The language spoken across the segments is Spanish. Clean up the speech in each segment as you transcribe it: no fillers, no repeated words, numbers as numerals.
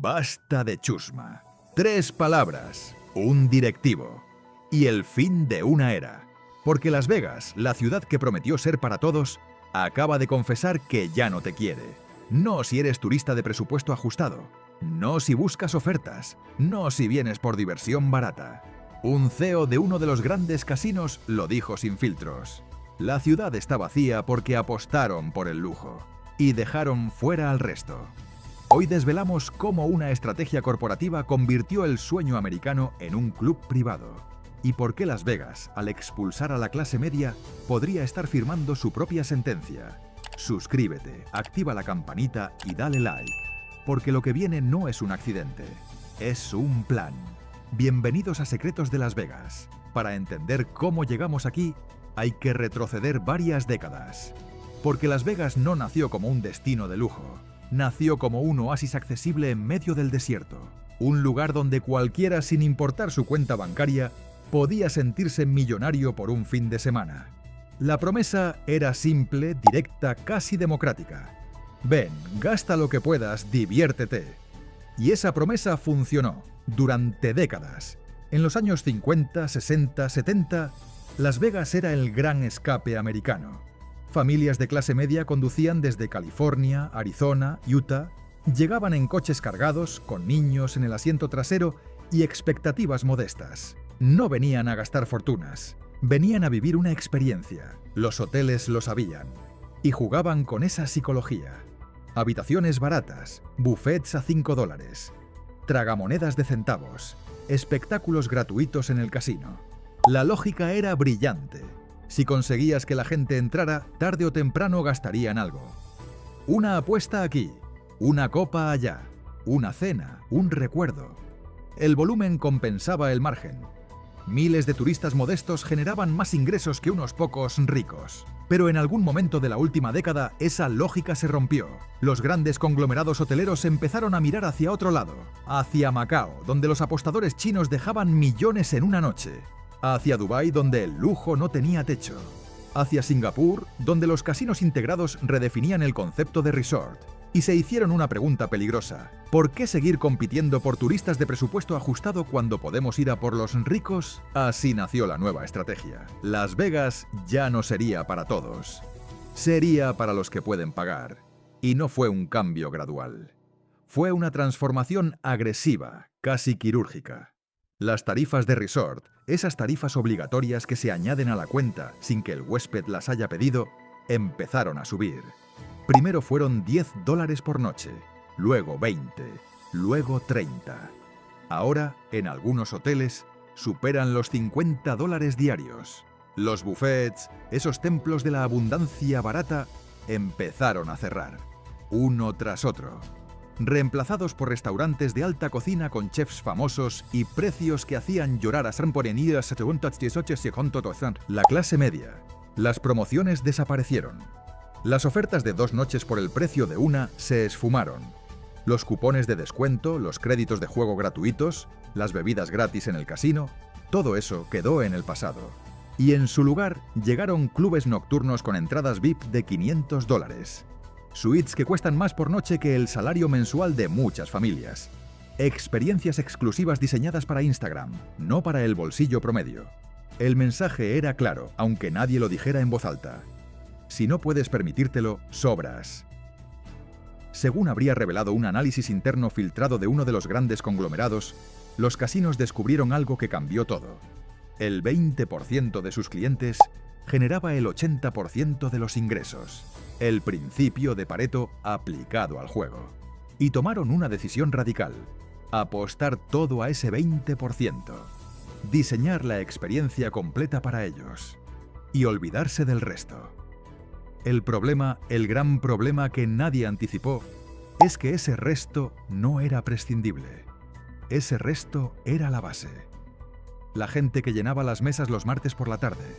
Basta de chusma. 3 palabras, un directivo y el fin de una era. Porque Las Vegas, la ciudad que prometió ser para todos, acaba de confesar que ya no te quiere. No si eres turista de presupuesto ajustado. No si buscas ofertas. No si vienes por diversión barata. Un CEO de uno de los grandes casinos lo dijo sin filtros. La ciudad está vacía porque apostaron por el lujo y dejaron fuera al resto. Hoy desvelamos cómo una estrategia corporativa convirtió el sueño americano en un club privado y por qué Las Vegas, al expulsar a la clase media, podría estar firmando su propia sentencia. Suscríbete, activa la campanita y dale like, porque lo que viene no es un accidente, es un plan. Bienvenidos a Secretos de Las Vegas. Para entender cómo llegamos aquí, hay que retroceder varias décadas. Porque Las Vegas no nació como un destino de lujo. Nació como un oasis accesible en medio del desierto. Un lugar donde cualquiera, sin importar su cuenta bancaria, podía sentirse millonario por un fin de semana. La promesa era simple, directa, casi democrática. Ven, gasta lo que puedas, diviértete. Y esa promesa funcionó durante décadas. En los años 50, 60, 70, Las Vegas era el gran escape americano. Familias de clase media conducían desde California, Arizona, Utah, llegaban en coches cargados, con niños en el asiento trasero y expectativas modestas. No venían a gastar fortunas, venían a vivir una experiencia. Los hoteles lo sabían y jugaban con esa psicología. Habitaciones baratas, buffets a $5, tragamonedas de centavos, espectáculos gratuitos en el casino. La lógica era brillante. Si conseguías que la gente entrara, tarde o temprano gastarían algo. Una apuesta aquí, una copa allá, una cena, un recuerdo. El volumen compensaba el margen. Miles de turistas modestos generaban más ingresos que unos pocos ricos. Pero en algún momento de la última década, esa lógica se rompió. Los grandes conglomerados hoteleros empezaron a mirar hacia otro lado, hacia Macao, donde los apostadores chinos dejaban millones en una noche. Hacia Dubái, donde el lujo no tenía techo. Hacia Singapur, donde los casinos integrados redefinían el concepto de resort. Y se hicieron una pregunta peligrosa. ¿Por qué seguir compitiendo por turistas de presupuesto ajustado cuando podemos ir a por los ricos? Así nació la nueva estrategia. Las Vegas ya no sería para todos. Sería para los que pueden pagar. Y no fue un cambio gradual. Fue una transformación agresiva, casi quirúrgica. Las tarifas de resort, esas tarifas obligatorias que se añaden a la cuenta sin que el huésped las haya pedido, empezaron a subir. Primero fueron $10 por noche, luego 20, luego 30. Ahora, en algunos hoteles, superan los $50 diarios. Los buffets, esos templos de la abundancia barata, empezaron a cerrar, uno tras otro. Reemplazados por restaurantes de alta cocina con chefs famosos y precios que hacían llorar a la clase media. Las promociones desaparecieron. Las ofertas de 2 noches por el precio de una se esfumaron. Los cupones de descuento, los créditos de juego gratuitos, las bebidas gratis en el casino, todo eso quedó en el pasado. Y en su lugar llegaron clubes nocturnos con entradas VIP de $500. Suites que cuestan más por noche que el salario mensual de muchas familias. Experiencias exclusivas diseñadas para Instagram, no para el bolsillo promedio. El mensaje era claro, aunque nadie lo dijera en voz alta. Si no puedes permitírtelo, sobras. Según habría revelado un análisis interno filtrado de uno de los grandes conglomerados, los casinos descubrieron algo que cambió todo. El 20% de sus clientes generaba el 80% de los ingresos. El principio de Pareto aplicado al juego. Y tomaron una decisión radical: apostar todo a ese 20%. Diseñar la experiencia completa para ellos. Y olvidarse del resto. El problema, el gran problema que nadie anticipó, es que ese resto no era prescindible. Ese resto era la base. La gente que llenaba las mesas los martes por la tarde.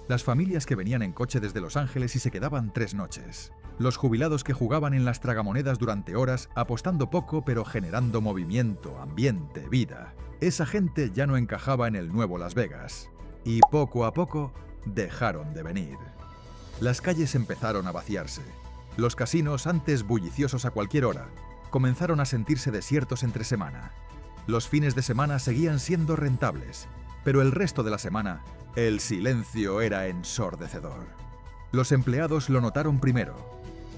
Las familias que venían en coche desde Los Ángeles y se quedaban 3 noches. Los jubilados que jugaban en las tragamonedas durante horas, apostando poco pero generando movimiento, ambiente, vida. Esa gente ya no encajaba en el nuevo Las Vegas. Y poco a poco dejaron de venir. Las calles empezaron a vaciarse. Los casinos, antes bulliciosos a cualquier hora, comenzaron a sentirse desiertos entre semana. Los fines de semana seguían siendo rentables, pero el resto de la semana, el silencio era ensordecedor. Los empleados lo notaron primero.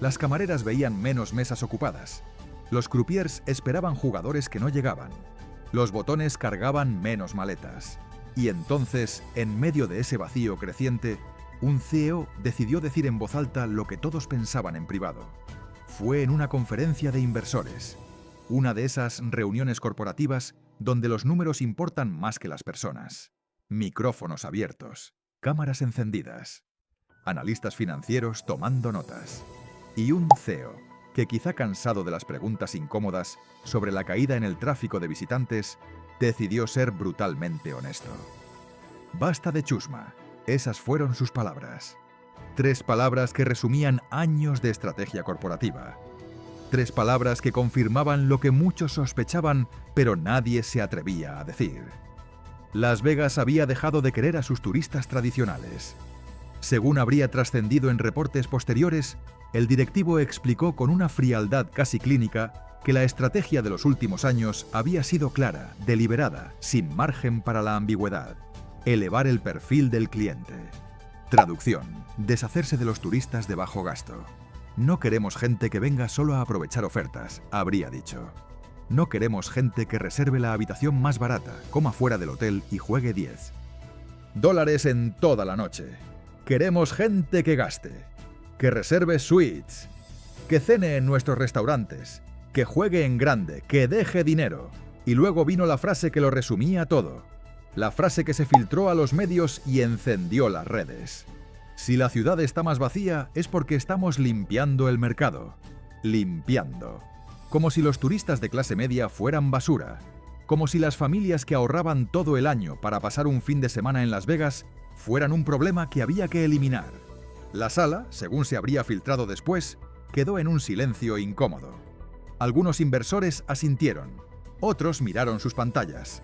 Las camareras veían menos mesas ocupadas. Los croupiers esperaban jugadores que no llegaban. Los botones cargaban menos maletas. Y entonces, en medio de ese vacío creciente, un CEO decidió decir en voz alta lo que todos pensaban en privado. Fue en una conferencia de inversores, una de esas reuniones corporativas donde los números importan más que las personas. Micrófonos abiertos, cámaras encendidas, analistas financieros tomando notas. Y un CEO, que quizá cansado de las preguntas incómodas sobre la caída en el tráfico de visitantes, decidió ser brutalmente honesto. Basta de chusma, esas fueron sus palabras. 3 palabras que resumían años de estrategia corporativa. 3 palabras que confirmaban lo que muchos sospechaban, pero nadie se atrevía a decir. Las Vegas había dejado de querer a sus turistas tradicionales. Según habría trascendido en reportes posteriores, el directivo explicó con una frialdad casi clínica que la estrategia de los últimos años había sido clara, deliberada, sin margen para la ambigüedad: elevar el perfil del cliente. Traducción: deshacerse de los turistas de bajo gasto. No queremos gente que venga solo a aprovechar ofertas, habría dicho. No queremos gente que reserve la habitación más barata, coma fuera del hotel y juegue $10 en toda la noche. Queremos gente que gaste, que reserve suites, que cene en nuestros restaurantes, que juegue en grande, que deje dinero. Y luego vino la frase que lo resumía todo. La frase que se filtró a los medios y encendió las redes. Si la ciudad está más vacía es porque estamos limpiando el mercado. Limpiando. Como si los turistas de clase media fueran basura. Como si las familias que ahorraban todo el año para pasar un fin de semana en Las Vegas fueran un problema que había que eliminar. La sala, según se habría filtrado después, quedó en un silencio incómodo. Algunos inversores asintieron, otros miraron sus pantallas.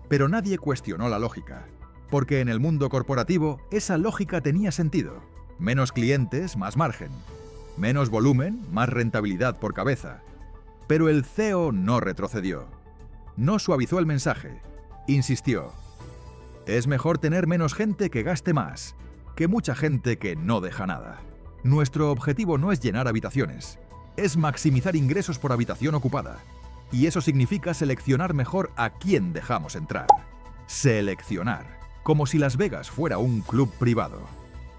Pero nadie cuestionó la lógica, porque en el mundo corporativo esa lógica tenía sentido. Menos clientes, más margen. Menos volumen, más rentabilidad por cabeza. Pero el CEO no retrocedió. No suavizó el mensaje. Insistió. Es mejor tener menos gente que gaste más, que mucha gente que no deja nada. Nuestro objetivo no es llenar habitaciones, es maximizar ingresos por habitación ocupada. Y eso significa seleccionar mejor a quién dejamos entrar. Seleccionar. Como si Las Vegas fuera un club privado.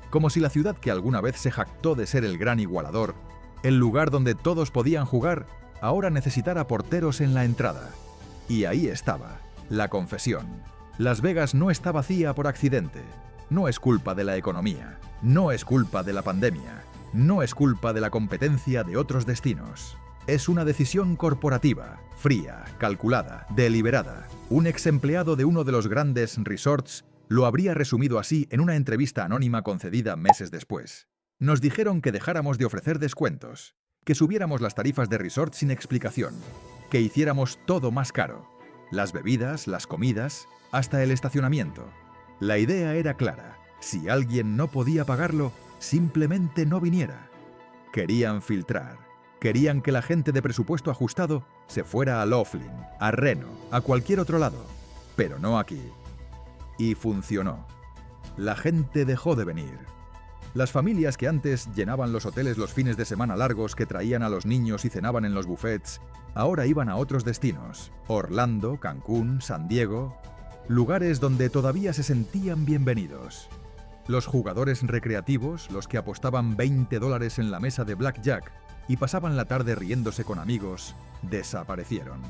Como si la ciudad que alguna vez se jactó de ser el gran igualador, el lugar donde todos podían jugar, ahora necesitara porteros en la entrada. Y ahí estaba, la confesión. Las Vegas no está vacía por accidente. No es culpa de la economía. No es culpa de la pandemia. No es culpa de la competencia de otros destinos. Es una decisión corporativa, fría, calculada, deliberada. Un ex empleado de uno de los grandes resorts lo habría resumido así en una entrevista anónima concedida meses después. Nos dijeron que dejáramos de ofrecer descuentos, que subiéramos las tarifas de resort sin explicación, que hiciéramos todo más caro. Las bebidas, las comidas, hasta el estacionamiento. La idea era clara. Si alguien no podía pagarlo, simplemente no viniera. Querían filtrar. Querían que la gente de presupuesto ajustado se fuera a Laughlin, a Reno, a cualquier otro lado, pero no aquí. Y funcionó. La gente dejó de venir. Las familias que antes llenaban los hoteles los fines de semana largos que traían a los niños y cenaban en los buffets, ahora iban a otros destinos: Orlando, Cancún, San Diego, lugares donde todavía se sentían bienvenidos. Los jugadores recreativos, los que apostaban $20 en la mesa de blackjack y pasaban la tarde riéndose con amigos, desaparecieron.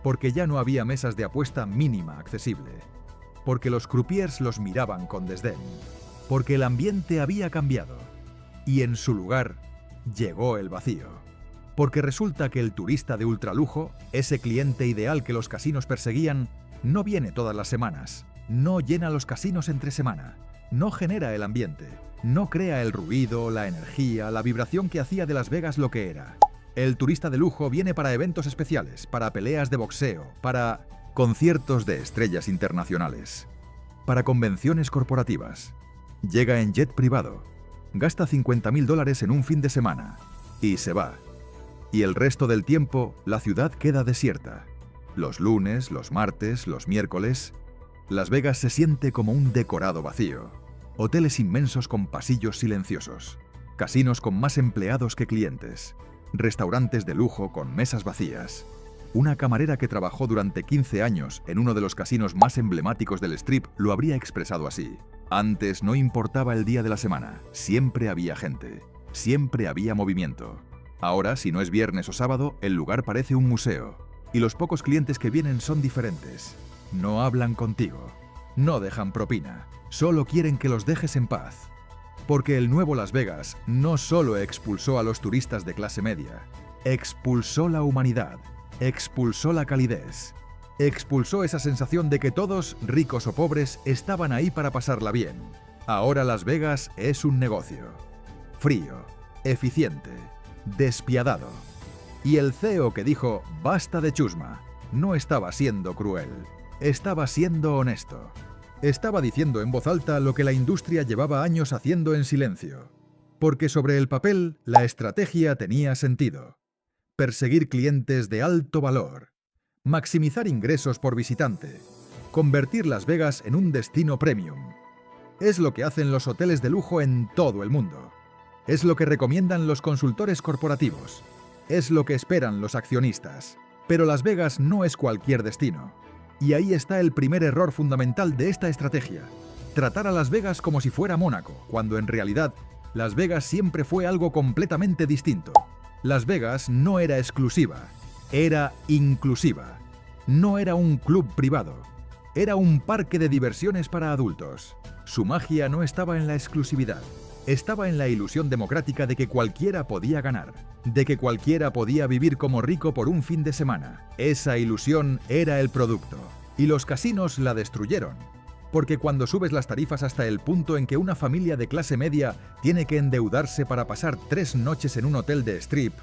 Porque ya no había mesas de apuesta mínima accesible. Porque los croupiers los miraban con desdén. Porque el ambiente había cambiado. Y en su lugar llegó el vacío. Porque resulta que el turista de ultralujo, ese cliente ideal que los casinos perseguían, no viene todas las semanas, no llena los casinos entre semana, no genera el ambiente, no crea el ruido, la energía, la vibración que hacía de Las Vegas lo que era. El turista de lujo viene para eventos especiales, para peleas de boxeo, para conciertos de estrellas internacionales, para convenciones corporativas. Llega en jet privado, gasta $50.000 en un fin de semana y se va. Y el resto del tiempo, la ciudad queda desierta. Los lunes, los martes, los miércoles, Las Vegas se siente como un decorado vacío. Hoteles inmensos con pasillos silenciosos. Casinos con más empleados que clientes. Restaurantes de lujo con mesas vacías. Una camarera que trabajó durante 15 años en uno de los casinos más emblemáticos del Strip lo habría expresado así. Antes no importaba el día de la semana, siempre había gente, siempre había movimiento. Ahora, si no es viernes o sábado, el lugar parece un museo. Y los pocos clientes que vienen son diferentes. No hablan contigo, no dejan propina, solo quieren que los dejes en paz. Porque el nuevo Las Vegas no solo expulsó a los turistas de clase media, expulsó la humanidad, expulsó la calidez, expulsó esa sensación de que todos, ricos o pobres, estaban ahí para pasarla bien. Ahora Las Vegas es un negocio. Frío, eficiente, despiadado. Y el CEO que dijo «basta de chusma» no estaba siendo cruel, estaba siendo honesto. Estaba diciendo en voz alta lo que la industria llevaba años haciendo en silencio. Porque sobre el papel, la estrategia tenía sentido. Perseguir clientes de alto valor. Maximizar ingresos por visitante. Convertir Las Vegas en un destino premium. Es lo que hacen los hoteles de lujo en todo el mundo. Es lo que recomiendan los consultores corporativos. Es lo que esperan los accionistas. Pero Las Vegas no es cualquier destino. Y ahí está el primer error fundamental de esta estrategia. Tratar a Las Vegas como si fuera Mónaco, cuando en realidad Las Vegas siempre fue algo completamente distinto. Las Vegas no era exclusiva, era inclusiva. No era un club privado, era un parque de diversiones para adultos. Su magia no estaba en la exclusividad, estaba en la ilusión democrática de que cualquiera podía ganar, de que cualquiera podía vivir como rico por un fin de semana. Esa ilusión era el producto, y los casinos la destruyeron. Porque cuando subes las tarifas hasta el punto en que una familia de clase media tiene que endeudarse para pasar 3 noches en un hotel de strip,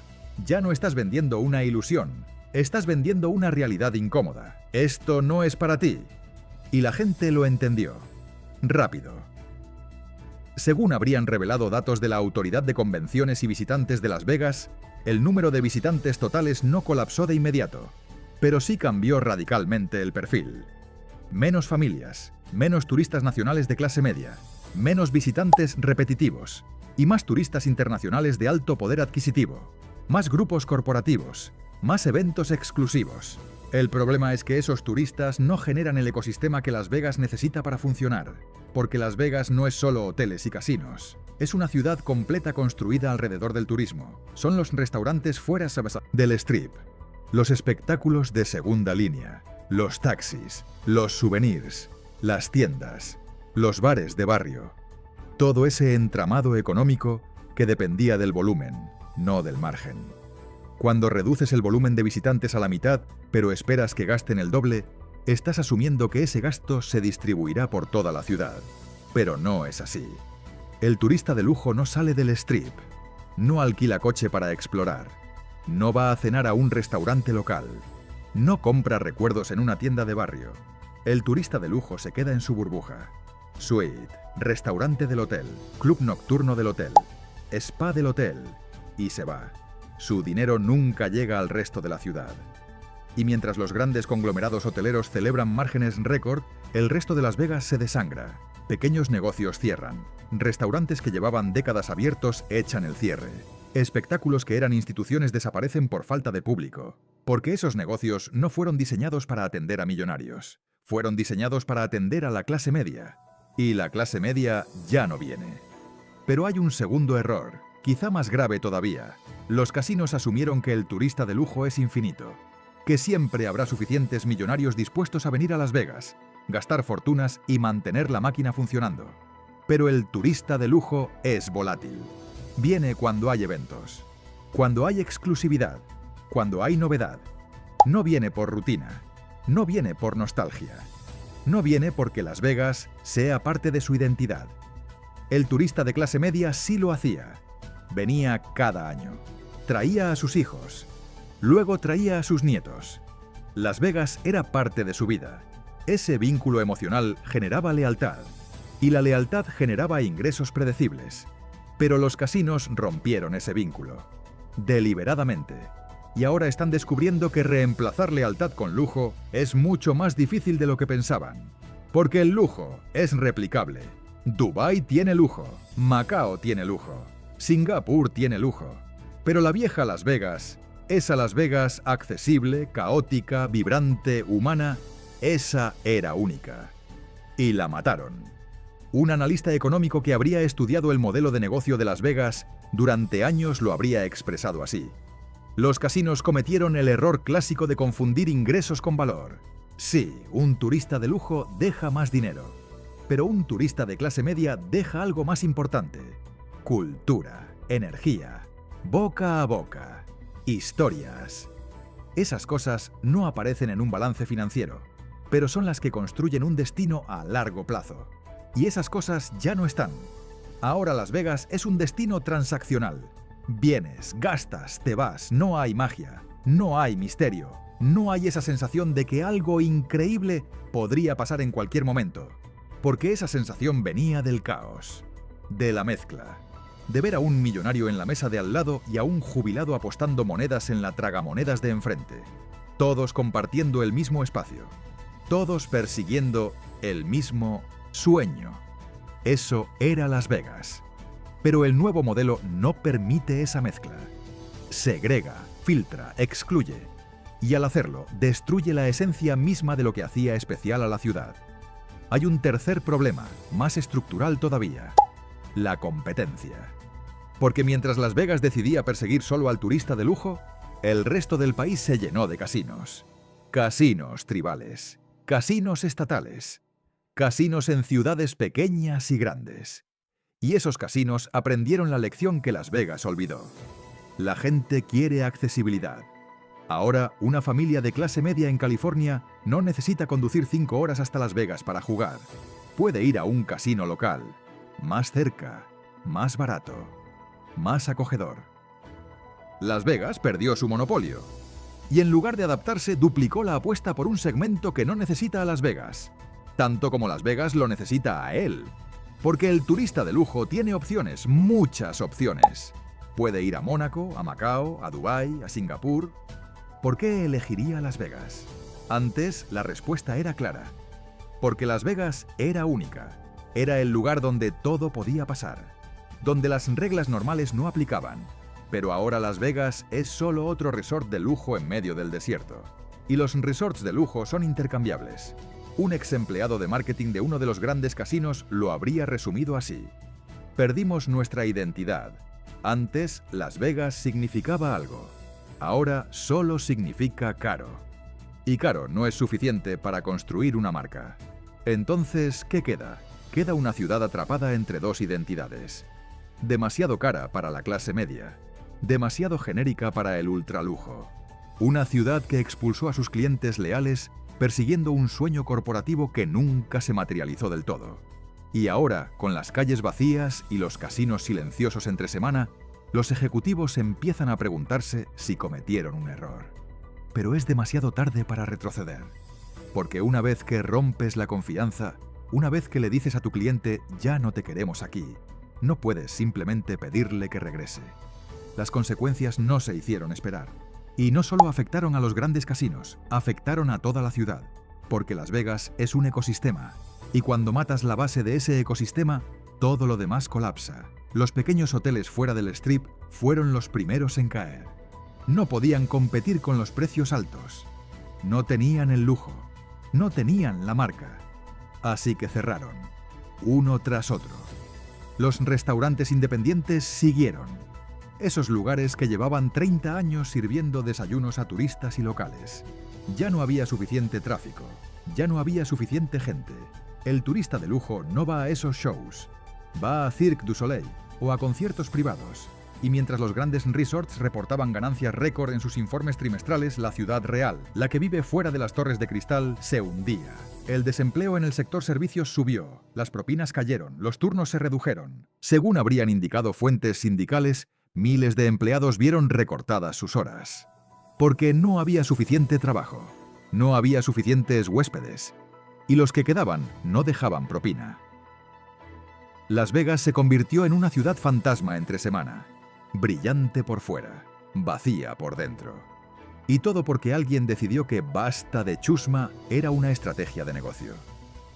ya no estás vendiendo una ilusión, estás vendiendo una realidad incómoda. Esto no es para ti. Y la gente lo entendió. Rápido. Según habrían revelado datos de la Autoridad de Convenciones y Visitantes de Las Vegas, el número de visitantes totales no colapsó de inmediato, pero sí cambió radicalmente el perfil. Menos familias, menos turistas nacionales de clase media, menos visitantes repetitivos y más turistas internacionales de alto poder adquisitivo, más grupos corporativos, más eventos exclusivos. El problema es que esos turistas no generan el ecosistema que Las Vegas necesita para funcionar, porque Las Vegas no es solo hoteles y casinos. Es una ciudad completa construida alrededor del turismo. Son los restaurantes fuera del strip, los espectáculos de segunda línea, los taxis, los souvenirs, las tiendas, los bares de barrio. Todo ese entramado económico que dependía del volumen, no del margen. Cuando reduces el volumen de visitantes a la mitad, pero esperas que gasten el doble, estás asumiendo que ese gasto se distribuirá por toda la ciudad. Pero no es así. El turista de lujo no sale del strip, no alquila coche para explorar, no va a cenar a un restaurante local, no compra recuerdos en una tienda de barrio. El turista de lujo se queda en su burbuja. Suite, restaurante del hotel, club nocturno del hotel, spa del hotel, y se va. Su dinero nunca llega al resto de la ciudad. Y mientras los grandes conglomerados hoteleros celebran márgenes récord, el resto de Las Vegas se desangra. Pequeños negocios cierran. Restaurantes que llevaban décadas abiertos echan el cierre. Espectáculos que eran instituciones desaparecen por falta de público. Porque esos negocios no fueron diseñados para atender a millonarios. Fueron diseñados para atender a la clase media. Y la clase media ya no viene. Pero hay un segundo error, quizá más grave todavía. Los casinos asumieron que el turista de lujo es infinito, que siempre habrá suficientes millonarios dispuestos a venir a Las Vegas, gastar fortunas y mantener la máquina funcionando. Pero el turista de lujo es volátil. Viene cuando hay eventos, cuando hay exclusividad, cuando hay novedad. No viene por rutina, no viene por nostalgia, no viene porque Las Vegas sea parte de su identidad. El turista de clase media sí lo hacía. Venía cada año. Traía a sus hijos. Luego traía a sus nietos. Las Vegas era parte de su vida. Ese vínculo emocional generaba lealtad. Y la lealtad generaba ingresos predecibles. Pero los casinos rompieron ese vínculo. Deliberadamente. Y ahora están descubriendo que reemplazar lealtad con lujo es mucho más difícil de lo que pensaban. Porque el lujo es replicable. Dubái tiene lujo, Macao tiene lujo, Singapur tiene lujo. Pero la vieja Las Vegas, esa Las Vegas accesible, caótica, vibrante, humana, esa era única. Y la mataron. Un analista económico que habría estudiado el modelo de negocio de Las Vegas durante años lo habría expresado así. Los casinos cometieron el error clásico de confundir ingresos con valor. Sí, un turista de lujo deja más dinero, pero un turista de clase media deja algo más importante: cultura, energía, boca a boca, historias. Esas cosas no aparecen en un balance financiero, pero son las que construyen un destino a largo plazo. Y esas cosas ya no están. Ahora Las Vegas es un destino transaccional. Vienes, gastas, te vas, no hay magia, no hay misterio, no hay esa sensación de que algo increíble podría pasar en cualquier momento. Porque esa sensación venía del caos, de la mezcla, de ver a un millonario en la mesa de al lado y a un jubilado apostando monedas en la tragamonedas de enfrente. Todos compartiendo el mismo espacio, todos persiguiendo el mismo sueño. Eso era Las Vegas. Pero el nuevo modelo no permite esa mezcla. Segrega, filtra, excluye. Y al hacerlo, destruye la esencia misma de lo que hacía especial a la ciudad. Hay un tercer problema, más estructural todavía: la competencia. Porque mientras Las Vegas decidía perseguir solo al turista de lujo, el resto del país se llenó de casinos. Casinos tribales, casinos estatales, casinos en ciudades pequeñas y grandes. Y esos casinos aprendieron la lección que Las Vegas olvidó. La gente quiere accesibilidad. Ahora, una familia de clase media en California no necesita conducir 5 horas hasta Las Vegas para jugar. Puede ir a un casino local, más cerca, más barato, más acogedor. Las Vegas perdió su monopolio. Y en lugar de adaptarse, duplicó la apuesta por un segmento que no necesita a Las Vegas, tanto como Las Vegas lo necesita a él. Porque el turista de lujo tiene opciones, muchas opciones. Puede ir a Mónaco, a Macao, a Dubái, a Singapur. ¿Por qué elegiría Las Vegas? Antes, la respuesta era clara. Porque Las Vegas era única. Era el lugar donde todo podía pasar, donde las reglas normales no aplicaban. Pero ahora Las Vegas es solo otro resort de lujo en medio del desierto. Y los resorts de lujo son intercambiables. Un ex empleado de marketing de uno de los grandes casinos lo habría resumido así: perdimos nuestra identidad. Antes, Las Vegas significaba algo. Ahora solo significa caro. Y caro no es suficiente para construir una marca. Entonces, ¿qué queda? Queda una ciudad atrapada entre dos identidades. Demasiado cara para la clase media. Demasiado genérica para el ultralujo. Una ciudad que expulsó a sus clientes leales persiguiendo un sueño corporativo que nunca se materializó del todo. Y ahora, con las calles vacías y los casinos silenciosos entre semana, los ejecutivos empiezan a preguntarse si cometieron un error. Pero es demasiado tarde para retroceder. Porque una vez que rompes la confianza, una vez que le dices a tu cliente «ya no te queremos aquí», no puedes simplemente pedirle que regrese. Las consecuencias no se hicieron esperar. Y no solo afectaron a los grandes casinos, afectaron a toda la ciudad. Porque Las Vegas es un ecosistema. Y cuando matas la base de ese ecosistema, todo lo demás colapsa. Los pequeños hoteles fuera del Strip fueron los primeros en caer. No podían competir con los precios altos. No tenían el lujo. No tenían la marca. Así que cerraron, uno tras otro. Los restaurantes independientes siguieron. Esos lugares que llevaban 30 años sirviendo desayunos a turistas y locales. Ya no había suficiente tráfico. Ya no había suficiente gente. El turista de lujo no va a esos shows. Va a Cirque du Soleil o a conciertos privados. Y mientras los grandes resorts reportaban ganancias récord en sus informes trimestrales, la ciudad real, la que vive fuera de las torres de cristal, se hundía. El desempleo en el sector servicios subió, las propinas cayeron, los turnos se redujeron. Según habrían indicado fuentes sindicales, miles de empleados vieron recortadas sus horas. Porque no había suficiente trabajo, no había suficientes huéspedes, y los que quedaban no dejaban propina. Las Vegas se convirtió en una ciudad fantasma entre semana. Brillante por fuera, vacía por dentro. Y todo porque alguien decidió que basta de chusma era una estrategia de negocio.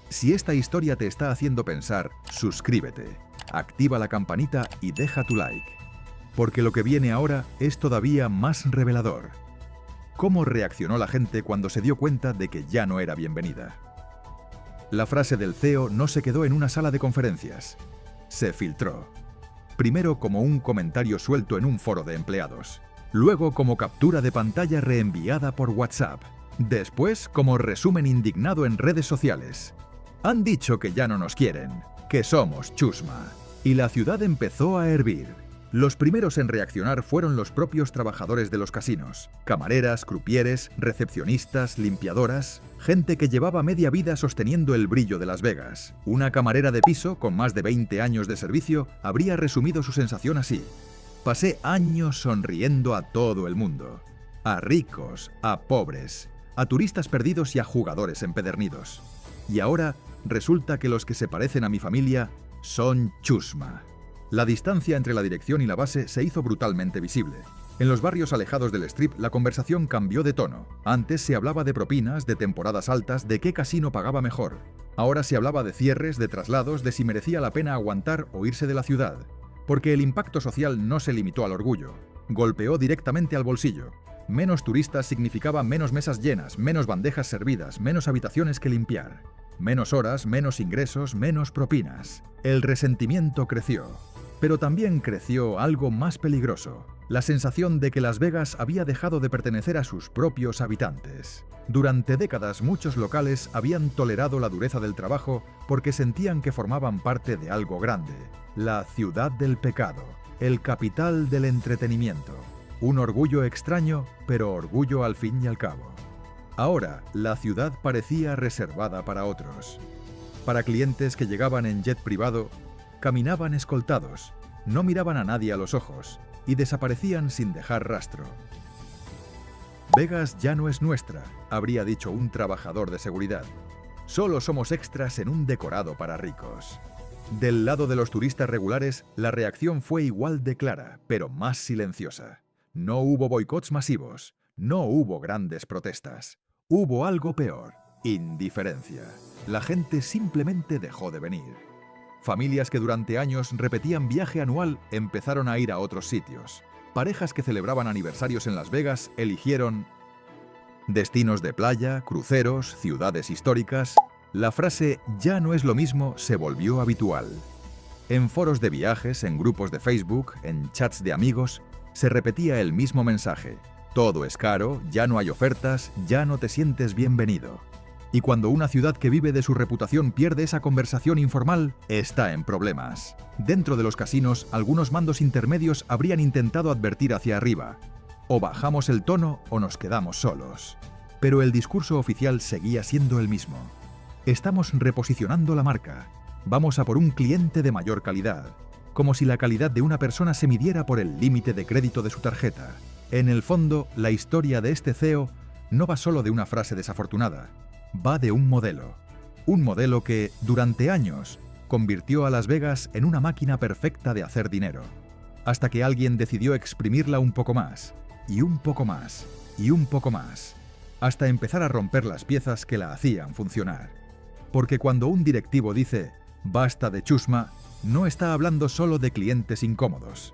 Si esta historia te está haciendo pensar, suscríbete, activa la campanita y deja tu like. Porque lo que viene ahora es todavía más revelador. ¿Cómo reaccionó la gente cuando se dio cuenta de que ya no era bienvenida? La frase del CEO no se quedó en una sala de conferencias. Se filtró. Primero como un comentario suelto en un foro de empleados. Luego como captura de pantalla reenviada por WhatsApp. Después como resumen indignado en redes sociales. Han dicho que ya no nos quieren, que somos chusma. Y la ciudad empezó a hervir. Los primeros en reaccionar fueron los propios trabajadores de los casinos. Camareras, crupieres, recepcionistas, limpiadoras. Gente que llevaba media vida sosteniendo el brillo de Las Vegas. Una camarera de piso, con más de 20 años de servicio, habría resumido su sensación así. Pasé años sonriendo a todo el mundo. A ricos, a pobres, a turistas perdidos y a jugadores empedernidos. Y ahora resulta que los que se parecen a mi familia son chusma. La distancia entre la dirección y la base se hizo brutalmente visible. En los barrios alejados del Strip, la conversación cambió de tono. Antes se hablaba de propinas, de temporadas altas, de qué casino pagaba mejor. Ahora se hablaba de cierres, de traslados, de si merecía la pena aguantar o irse de la ciudad. Porque el impacto social no se limitó al orgullo. Golpeó directamente al bolsillo. Menos turistas significaba menos mesas llenas, menos bandejas servidas, menos habitaciones que limpiar. Menos horas, menos ingresos, menos propinas. El resentimiento creció. Pero también creció algo más peligroso, la sensación de que Las Vegas había dejado de pertenecer a sus propios habitantes. Durante décadas muchos locales habían tolerado la dureza del trabajo porque sentían que formaban parte de algo grande, la ciudad del pecado, el capital del entretenimiento. Un orgullo extraño, pero orgullo al fin y al cabo. Ahora, la ciudad parecía reservada para otros. Para clientes que llegaban en jet privado, caminaban escoltados, no miraban a nadie a los ojos y desaparecían sin dejar rastro. Vegas ya no es nuestra, habría dicho un trabajador de seguridad. Solo somos extras en un decorado para ricos. Del lado de los turistas regulares, la reacción fue igual de clara, pero más silenciosa. No hubo boicots masivos, no hubo grandes protestas. Hubo algo peor, indiferencia. La gente simplemente dejó de venir. Familias que durante años repetían viaje anual empezaron a ir a otros sitios. Parejas que celebraban aniversarios en Las Vegas eligieron destinos de playa, cruceros, ciudades históricas. La frase «ya no es lo mismo» se volvió habitual. En foros de viajes, en grupos de Facebook, en chats de amigos, se repetía el mismo mensaje. Todo es caro, ya no hay ofertas, ya no te sientes bienvenido. Y cuando una ciudad que vive de su reputación pierde esa conversación informal, está en problemas. Dentro de los casinos, algunos mandos intermedios habrían intentado advertir hacia arriba. O bajamos el tono o nos quedamos solos. Pero el discurso oficial seguía siendo el mismo. Estamos reposicionando la marca. Vamos a por un cliente de mayor calidad. Como si la calidad de una persona se midiera por el límite de crédito de su tarjeta. En el fondo, la historia de este CEO no va solo de una frase desafortunada. Va de un modelo que, durante años, convirtió a Las Vegas en una máquina perfecta de hacer dinero, hasta que alguien decidió exprimirla un poco más, y un poco más, y un poco más, hasta empezar a romper las piezas que la hacían funcionar. Porque cuando un directivo dice «basta de chusma», no está hablando solo de clientes incómodos.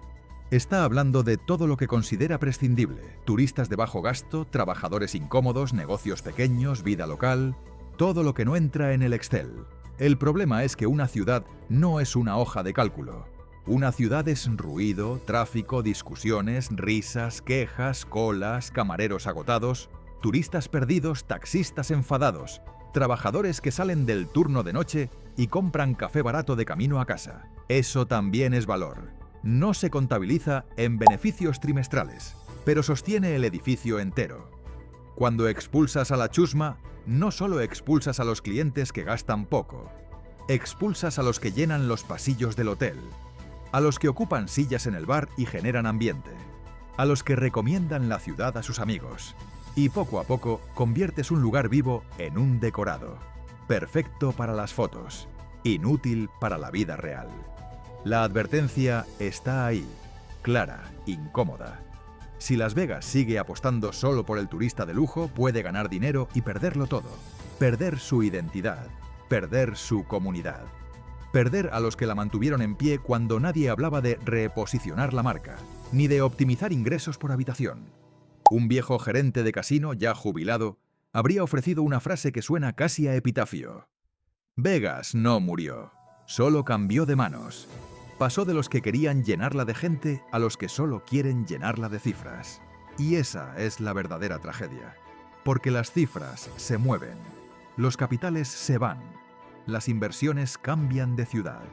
Está hablando de todo lo que considera prescindible: turistas de bajo gasto, trabajadores incómodos, negocios pequeños, vida local, todo lo que no entra en el Excel. El problema es que una ciudad no es una hoja de cálculo. Una ciudad es ruido, tráfico, discusiones, risas, quejas, colas, camareros agotados, turistas perdidos, taxistas enfadados, trabajadores que salen del turno de noche y compran café barato de camino a casa. Eso también es valor. No se contabiliza en beneficios trimestrales, pero sostiene el edificio entero. Cuando expulsas a la chusma, no solo expulsas a los clientes que gastan poco, expulsas a los que llenan los pasillos del hotel, a los que ocupan sillas en el bar y generan ambiente, a los que recomiendan la ciudad a sus amigos. Y poco a poco conviertes un lugar vivo en un decorado, perfecto para las fotos, inútil para la vida real. La advertencia está ahí, clara, incómoda. Si Las Vegas sigue apostando solo por el turista de lujo, puede ganar dinero y perderlo todo. Perder su identidad, perder su comunidad. Perder a los que la mantuvieron en pie cuando nadie hablaba de reposicionar la marca, ni de optimizar ingresos por habitación. Un viejo gerente de casino, ya jubilado, habría ofrecido una frase que suena casi a epitafio. Vegas no murió, solo cambió de manos. Pasó de los que querían llenarla de gente a los que solo quieren llenarla de cifras. Y esa es la verdadera tragedia. Porque las cifras se mueven, los capitales se van, las inversiones cambian de ciudad.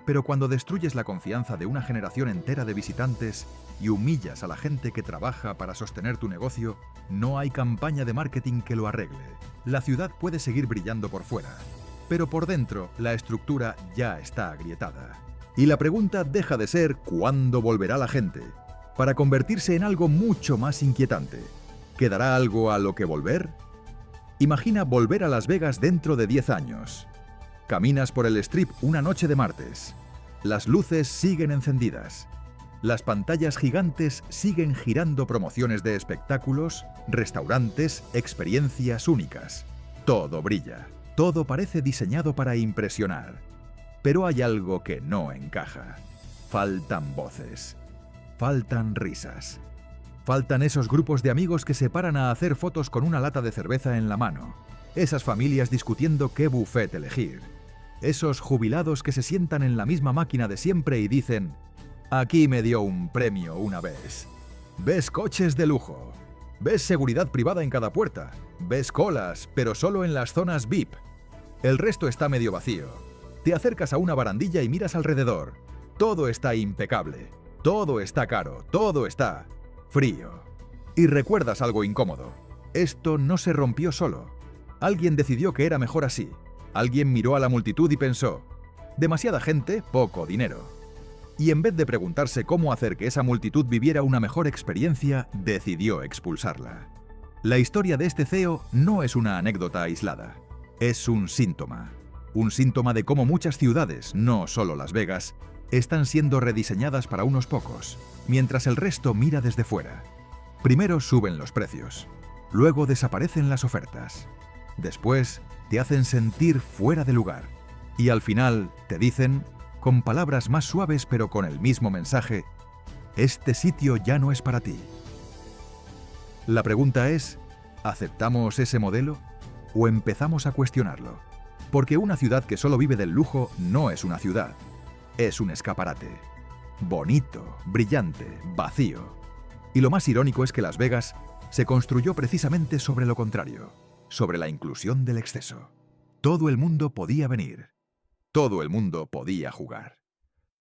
Pero cuando destruyes la confianza de una generación entera de visitantes y humillas a la gente que trabaja para sostener tu negocio, no hay campaña de marketing que lo arregle. La ciudad puede seguir brillando por fuera, pero por dentro la estructura ya está agrietada. Y la pregunta deja de ser ¿cuándo volverá la gente?, para convertirse en algo mucho más inquietante. ¿Quedará algo a lo que volver? Imagina volver a Las Vegas dentro de 10 años. Caminas por el Strip una noche de martes. Las luces siguen encendidas. Las pantallas gigantes siguen girando promociones de espectáculos, restaurantes, experiencias únicas. Todo brilla. Todo parece diseñado para impresionar. Pero hay algo que no encaja. Faltan voces. Faltan risas. Faltan esos grupos de amigos que se paran a hacer fotos con una lata de cerveza en la mano. Esas familias discutiendo qué buffet elegir. Esos jubilados que se sientan en la misma máquina de siempre y dicen: aquí me dio un premio una vez. Ves coches de lujo. Ves seguridad privada en cada puerta. Ves colas, pero solo en las zonas VIP. El resto está medio vacío. Te acercas a una barandilla y miras alrededor. Todo está impecable. Todo está caro. Todo está frío. Y recuerdas algo incómodo. Esto no se rompió solo. Alguien decidió que era mejor así. Alguien miró a la multitud y pensó: demasiada gente, poco dinero. Y en vez de preguntarse cómo hacer que esa multitud viviera una mejor experiencia, decidió expulsarla. La historia de este CEO no es una anécdota aislada. Es un síntoma. Un síntoma de cómo muchas ciudades, no solo Las Vegas, están siendo rediseñadas para unos pocos, mientras el resto mira desde fuera. Primero suben los precios, luego desaparecen las ofertas, después te hacen sentir fuera de lugar y al final te dicen, con palabras más suaves pero con el mismo mensaje: este sitio ya no es para ti. La pregunta es, ¿aceptamos ese modelo o empezamos a cuestionarlo? Porque una ciudad que solo vive del lujo no es una ciudad, es un escaparate. Bonito, brillante, vacío. Y lo más irónico es que Las Vegas se construyó precisamente sobre lo contrario, sobre la inclusión del exceso. Todo el mundo podía venir. Todo el mundo podía jugar.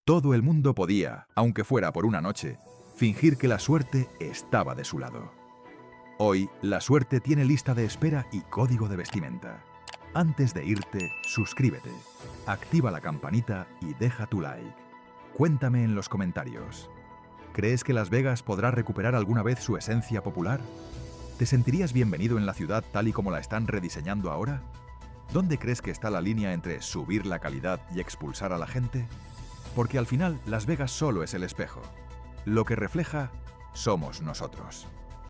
Todo el mundo podía, aunque fuera por una noche, fingir que la suerte estaba de su lado. Hoy, la suerte tiene lista de espera y código de vestimenta. Antes de irte, suscríbete, activa la campanita y deja tu like. Cuéntame en los comentarios. ¿Crees que Las Vegas podrá recuperar alguna vez su esencia popular? ¿Te sentirías bienvenido en la ciudad tal y como la están rediseñando ahora? ¿Dónde crees que está la línea entre subir la calidad y expulsar a la gente? Porque al final Las Vegas solo es el espejo. Lo que refleja somos nosotros.